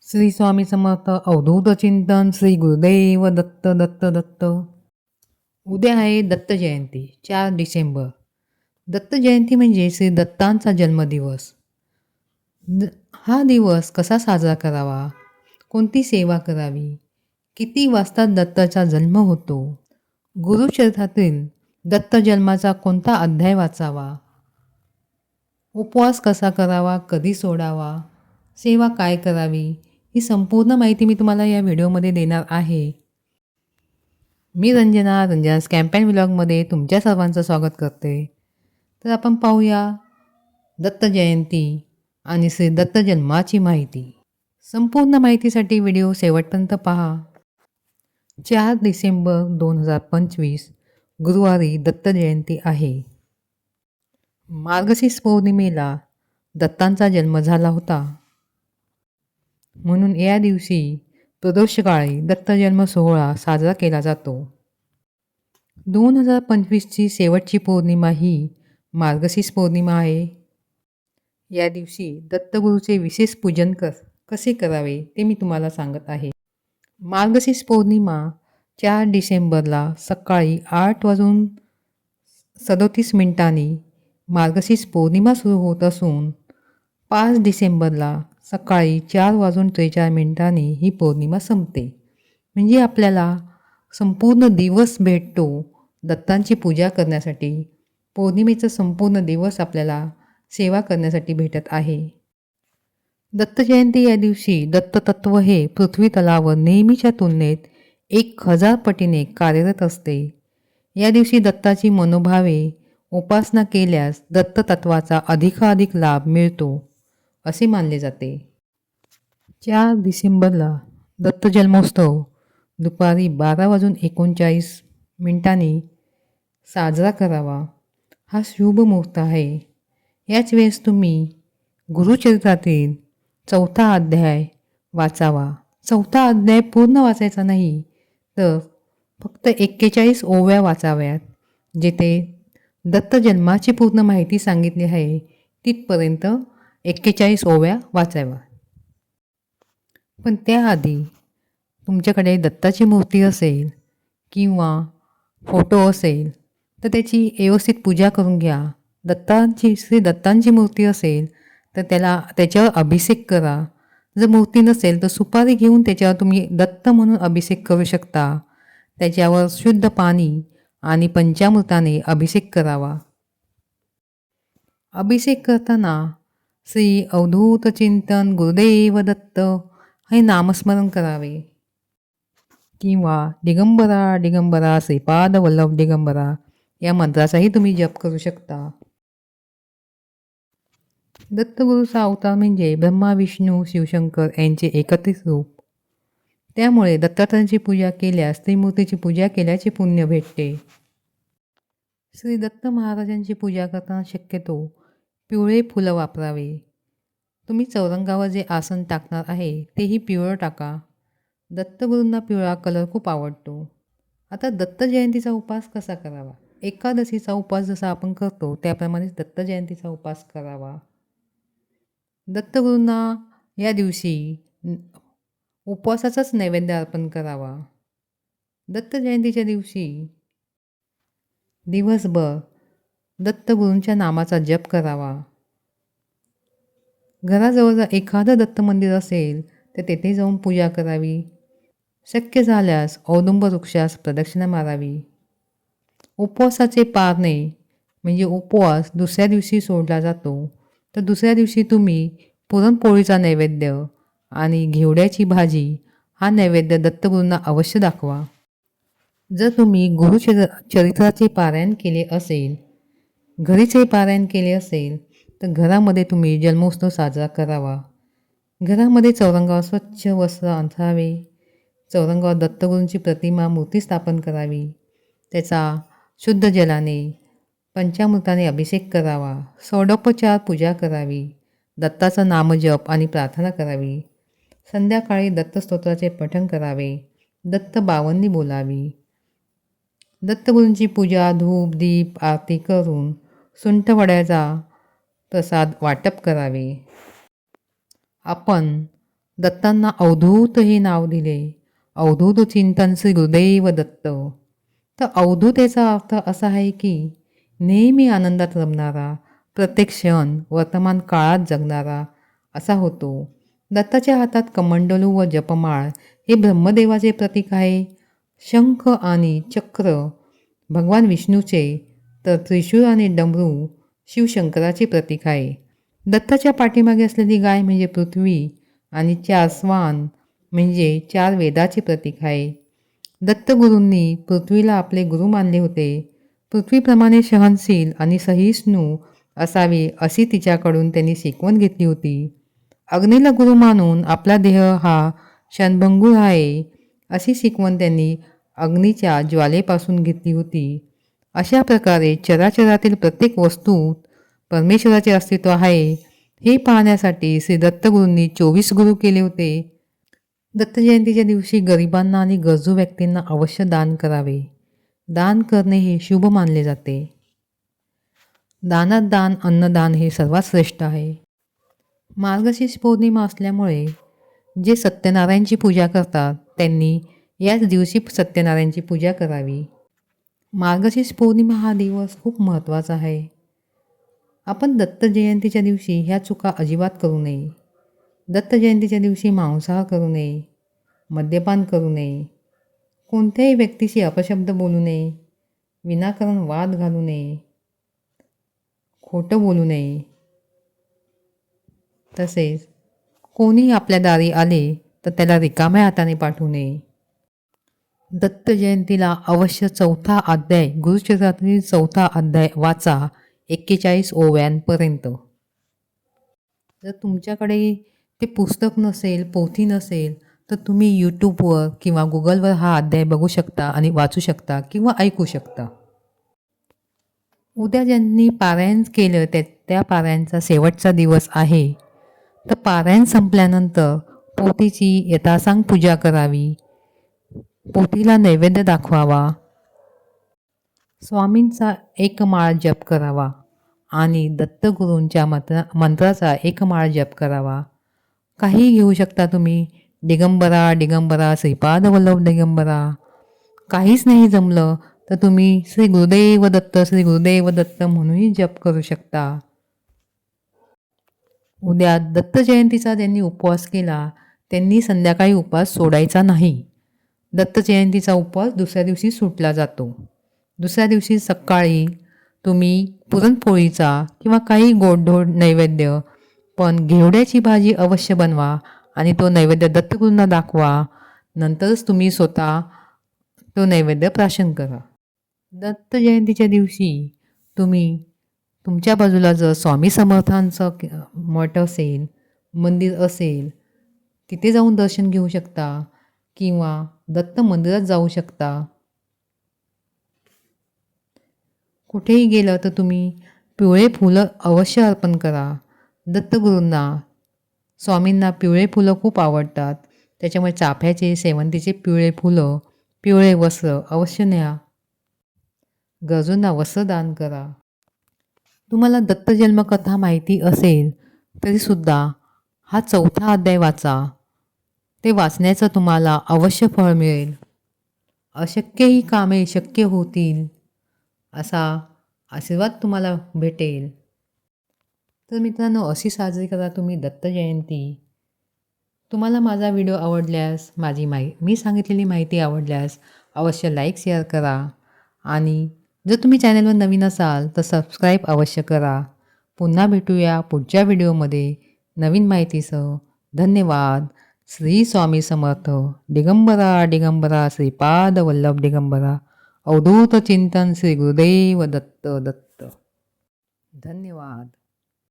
श्री स्वामी समर्थ अवधूत चिंतन श्री गुरुदेव दत्त दत्त दत्त. उद्या आहे दत्त जयंती 4 डिसेंबर. दत्त जयंती म्हणजे श्री दत्तांचा जन्मदिवस. हा दिवस कसा साजरा करावा, कोणती सेवा करावी, किती वाजता दत्ताचा जन्म होतो, गुरुचरित्रातील दत्त जन्माचा कोणता अध्याय वाचावा, उपवास कसा करावा, कधी सोडावा, सेवा काय करावी, ही संपूर्ण माहिती मी तुम्हाला या व्हिडिओमध्ये देणार आहे. मी रंजना कॅम्पेन व्लॉगमध्ये तुमच्या सर्वांचं स्वागत करते. तर आपण पाहूया दत्त जयंती आणि श्री दत्त जन्माची माहिती. संपूर्ण माहितीसाठी व्हिडिओ शेवटपर्यंत पहा. 4 डिसेंबर 2025 गुरुवारी दत्त जयंती आहे. मार्गशीर्ष पौर्णिमेला दत्तांचा जन्म झाला होता, म्हणून या दिवशी प्रदोषकाळी दत्तजन्म सोहळा साजरा केला जातो. 2025ची शेवटची पौर्णिमा ही मार्गशीर्ष पौर्णिमा आहे. या दिवशी दत्तगुरूचे विशेष पूजन कसे करावे ते मी तुम्हाला सांगत आहे. मार्गशीर्ष पौर्णिमा 4 डिसेंबरला सकाळी 8:37 मार्गशीर्ष पौर्णिमा सुरू होत असून 5 डिसेंबरला सकाळी 4:43 ही पौर्णिमा संपते. म्हणजे आपल्याला संपूर्ण दिवस भेटतो दत्तांची पूजा करण्यासाठी. पौर्णिमेचा संपूर्ण दिवस आपल्याला सेवा करण्यासाठी भेटत आहे. दत्त जयंती या दिवशी दत्ततत्व हे पृथ्वी तलावर नेहमीच्या तुलनेत 1000 पटीने कार्यरत असते. या दिवशी दत्ताची मनोभावे उपासना केल्यास दत्ततत्वाचा अधिकाधिक लाभ मिळतो असे मानले जाते. 4 डिसेंबरला दत्त जन्मोत्सव दुपारी 12:39 साजरा करावा. हा शुभ मुहूर्त आहे. याच वेळेस तुम्ही गुरुचरित्रातील 4था अध्याय वाचावा. 4था अध्याय पूर्ण वाचायचा नाही, तर फक्त 41 ओव्या वाचाव्यात. जेथे दत्त जन्माची पूर्ण माहिती सांगितली आहे तिथपर्यंत 41 ओव्या वाचाव्या. पण त्याआधी तुमच्याकडे दत्ताची मूर्ती असेल किंवा फोटो असेल तर त्याची व्यवस्थित पूजा करून घ्या. श्री दत्तांची मूर्ती असेल तर त्याच्यावर अभिषेक करा. जर मूर्ती नसेल तर सुपारी घेऊन त्याच्यावर तुम्ही दत्त म्हणून अभिषेक करू शकता. त्याच्यावर शुद्ध पाणी आणि पंचामृताने अभिषेक करावा. अभिषेक करताना श्री अवधूत चिंतन गुरुदेव दत्त हे नामस्मरण करावे किंवा दिगंबरा दिगंबरा श्रीपाद वल्लभ दिगंबरा या मंत्राचाही तुम्ही जप करू शकता. दत्तगुरूचा अवतार म्हणजे ब्रह्मा विष्णू शिवशंकर यांचे एकत्रित रूप. त्यामुळे दत्तात्रयांची पूजा केल्यास त्रिमूर्तीची पूजा केल्याचे पुण्य भेटते. श्री दत्त महाराजांची पूजा करताना शक्यतो पिवळे फुलं वापरावे. तुम्ही चौरंगावर जे आसन टाकणार आहे तेही पिवळं टाका. दत्तगुरूंना पिवळा कलर खूप आवडतो. आता दत्त जयंतीचा उपवास कसा करावा? एकादशीचा उपवास जसा आपण करतो त्याप्रमाणेच दत्त जयंतीचा उपवास करावा. दत्तगुरूंना या दिवशी उपवासाचाच नैवेद्य अर्पण करावा. दत्त जयंतीच्या दिवशी दिवसभर दत्तगुरूंच्या नामाचा जप करावा. घराजवळ जर एखादं दत्त मंदिर असेल तर तेथे जाऊन पूजा करावी. शक्य झाल्यास औदुंब वृक्षास प्रदक्षिणा मारावी. उपवासाचे पारणे म्हणजे उपवास दुसऱ्या दिवशी सोडला जातो, तर दुसऱ्या दिवशी तुम्ही पुरणपोळीचा नैवेद्य आणि घेवड्याची भाजी हा नैवेद्य दत्तगुरूंना अवश्य दाखवा. जर तुम्ही गुरुचरित्राचे पारायण केले असेल, घरीचे पारायण केले असेल तर घरामध्ये तुम्ही जन्मोत्सव साजरा करावा. घरामध्ये चौरंगावर स्वच्छ वस्त्र अंथरावे. चौरंगावर दत्तगुरूंची प्रतिमा मूर्ती स्थापन करावी. त्याचा शुद्ध जलाने पंचामृताने अभिषेक करावा. षोडोपचार पूजा करावी. दत्ताचा नामजप आणि प्रार्थना करावी. संध्याकाळी दत्तस्तोत्राचे पठण करावे. दत्त बावन्नी बोलावी. दत्तगुरूंची पूजा धूप दीप आरती करून सुंठवड्याचा प्रसाद वाटप करावे. आपण दत्तांना अवधूत हे नाव दिले. अवधूत चिंतन श्री गुरुदेव दत्त. तर अवधूत याचा अर्थ असा आहे की नेहमी आनंदात रमणारा, प्रत्येक क्षण वर्तमान काळात जगणारा असा होतो. दत्ताच्या हातात कमंडलू व जपमाळ हे ब्रह्मदेवाचे प्रतीक आहे. शंख आणि चक्र भगवान विष्णूचे, तर त्रिशूळ आणि डमरू शिवशंकराचे प्रतीक आहे. दत्ताच्या पाठीमागे असलेली गाय म्हणजे पृथ्वी आणि 4 श्वान म्हणजे 4 वेदाचे प्रतीक आहे. दत्तगुरूंनी पृथ्वीला आपले गुरु मानले होते. पृथ्वीप्रमाणे सहनशील आणि सहिष्णू असावे अशी तिच्याकडून त्यांनी शिकवण घेतली होती. अग्नीला गुरु मानून आपला देह हा क्षणभंगूर आहे अशी शिकवण त्यांनी अग्नीच्या ज्वालेपासून घेतली होती. अशा प्रकारे चराचरातील प्रत्येक वस्तूत परमेश्वराचे अस्तित्व आहे हे पाहण्यासाठी श्री दत्तगुरूंनी 24 गुरु केले होते. दत्त जयंतीच्या दिवशी गरिबांना आणि गरजू व्यक्तींना अवश्य दान करावे. दान करणे हे शुभ मानले जाते. दानात दान अन्नदान हे सर्वात श्रेष्ठ आहे. मार्गशीर्ष पौर्णिमा असल्यामुळे जे सत्यनारायणची पूजा करतात त्यांनी याच दिवशी सत्यनारायणची पूजा करावी. मार्गशीर्ष पौर्णिमा हा दिवस खूप महत्त्वाचा आहे. आपण दत्त जयंतीच्या दिवशी ह्या चुका अजिबात करू नये. दत्त जयंतीच्या दिवशी मांसाहार करू नये, मद्यपान करू नये, कोणत्याही व्यक्तीशी अपशब्द बोलू नये, विनाकारण वाद घालू नये, खोटं बोलू नये. तसेच कोणी आपल्या दारी आले तर त्याला रिकाम्या हाताने पाठवू नये. दत्त जयंतीला अवश्य 4था अध्याय, गुरुचरित्रातील 4था अध्याय वाचा 41 ओव्यांपर्यंत. जर तुमच्याकडे ते पुस्तक नसेल, पोथी नसेल, तर तुम्ही यूट्यूबवर किंवा गुगलवर हा अध्याय बघू शकता आणि वाचू शकता किंवा ऐकू शकता. उद्या ज्यांनी पारायण केलं त्या पारायणचा शेवटचा दिवस आहे. तर पारायण संपल्यानंतर पोथीची यथासांग पूजा करावी, पोथीला नैवेद्य दाखवावा, स्वामींचा एक माळ जप करावा आणि दत्तगुरूंच्या मंत्राचा एक माळ जप करावा. काही घेऊ शकता तुम्ही, दिगंबरा दिगंबरा श्रीपाद वल्लभ दिगंबरा. काहीच नाही जमलं तर तुम्ही श्री गुरुदेव दत्त श्री गुरुदेव दत्त म्हणूनही जप करू शकता. उद्या दत्त जयंतीचा ज्यांनी उपवास केला त्यांनी संध्याकाळी उपवास सोडायचा नाही. दत्त जयंतीचा उपवास दुसऱ्या दिवशी सुटला जातो. दुसऱ्या दिवशी सकाळी तुम्ही पुरणपोळीचा किंवा काही गोडधोड नैवेद्य, पण घेवड्याची भाजी अवश्य बनवा आणि तो नैवेद्य दत्तगुरूंना दाखवा. नंतरच तुम्ही स्वतः तो नैवेद्य प्राशन करा. दत्त जयंतीच्या दिवशी तुम्ही तुमच्या बाजूला जर स्वामी समर्थांचं मठ असेल, मंदिर असेल, तिथे जाऊन दर्शन घेऊ शकता किंवा दत्त मंदिरात जाऊ शकता. कुठेही गेलं तर तुम्ही पिवळे फुलं अवश्य अर्पण करा. दत्तगुरूंना, स्वामींना पिवळे फुलं खूप आवडतात. त्याच्यामुळे चाफ्याचे, शेवंतीचे पिवळे फुलं, पिवळे वस्त्र अवश्य न्या. गरजूंना वस्त्रदान करा. तुम्हाला दत्तजन्मकथा माहिती असेल तरीसुद्धा हा 4था अध्याय वाचा. ते वाचण्याचं तुम्हाला अवश्य फळ मिळेल. अशक्य ही कामे शक्य होतील असा आशीर्वाद तुम्हाला भेटेल. तर मित्रांनो, अशी साजरी करा तुम्ही दत्त जयंती. तुम्हाला माझा व्हिडिओ आवडल्यास, मी सांगितलेली माहिती आवडल्यास अवश्य लाईक शेअर करा आणि जर तुम्ही चॅनलवर नवीन असाल तर सबस्क्राईब अवश्य करा. पुन्हा भेटूया पुढच्या व्हिडिओमध्ये नवीन माहितीसह. धन्यवाद. श्री स्वामी समर्थ. दिगंबरा दिगंबरा श्रीपाद वल्लभ दिगंबरा. अवधूत चिंतन श्री गुरुदेव दत्त दत्त. धन्यवाद.